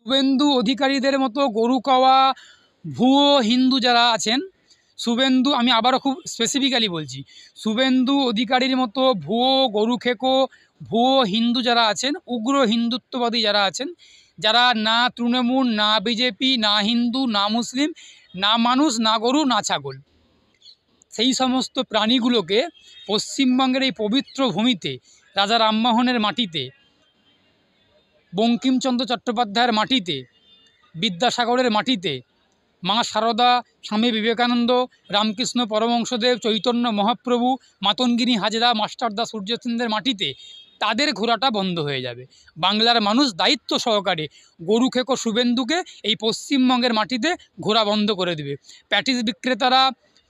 শুভেন্দু অধিকারীদের মতো গরু খাওয়া ভুয়ো হিন্দু যারা আছেন, শুভেন্দু, আমি আবারও খুব স্পেসিফিক্যালি বলছি, শুভেন্দু অধিকারীর মতো ভুয়ো গরু খেকো ভুয়ো হিন্দু যারা আছেন, উগ্র হিন্দুত্ববাদী যারা আছেন, যারা না তৃণমূল, না বিজেপি, না হিন্দু, না মুসলিম, না মানুষ, না গরু, না ছাগল, সেই সমস্ত প্রাণীগুলোকে পশ্চিমবঙ্গের এই পবিত্র ভূমিতে, রাজা রামমোহনের মাটিতে, বঙ্কিমচন্দ্র চট্টোপাধ্যায়ের মাটিতে, বিদ্যাসাগরের মাটিতে, মা সারদা, স্বামী বিবেকানন্দ, রামকৃষ্ণ পরমহংসদেব, চৈতন্য মহাপ্রভু, মাতঙ্গিনী হাজরা, মাস্টারদা সূর্যচন্দ্রের মাটিতে তাদের ঘোরাটা বন্ধ হয়ে যাবে। বাংলার মানুষ দায়িত্ব সহকারে গরু খেকো শুভেন্দুকে এই পশ্চিমবঙ্গের মাটিতে ঘোরা বন্ধ করে দেবে। প্যাটিস বিক্রেতারা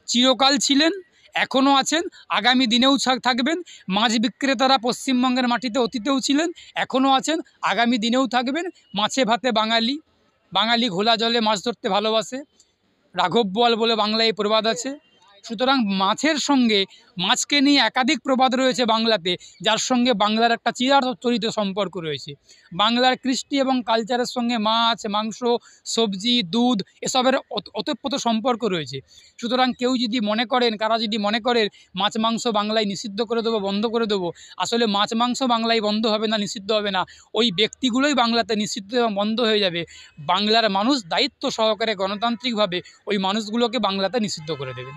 চিরকাল ছিলেন, এখনও আছেন, আগামী দিনেও থাকবেন। মাছ বিক্রেতারা পশ্চিমবঙ্গের মাটিতে অতীতেও ছিলেন, এখনও আছেন, আগামী দিনেও থাকবেন। মাছে ভাতে বাঙালি, বাঙালি ঘোলা জলে মাছ ধরতে ভালোবাসে, রাঘব বোয়াল বলে বাংলায় এই প্রবাদ আছে। সুতরাং মাছের সঙ্গে, মাছকে নিয়ে একাধিক প্রবাদ রয়েছে বাংলাতে, যার সঙ্গে বাংলার একটা চিরাচরিত সম্পর্ক রয়েছে। বাংলার কৃষ্টি এবং কালচারের সঙ্গে মাছ, মাংস, সবজি, দুধ এসবের ওতপ্রোত সম্পর্ক রয়েছে। সুতরাং কেউ যদি মনে করেন, কারা যদি মনে করেন মাছ মাংস বাংলায় নিষিদ্ধ করে দেবো, বন্ধ করে দেবো, আসলে মাছ মাংস বাংলায় বন্ধ হবে না, নিষিদ্ধ হবে না, ওই ব্যক্তিগুলোই বাংলাতে নিষিদ্ধ এবং বন্ধ হয়ে যাবে। বাংলার মানুষ দায়িত্ব সহকারে গণতান্ত্রিকভাবে ওই মানুষগুলোকে বাংলাতে নিষিদ্ধ করে দেবেন।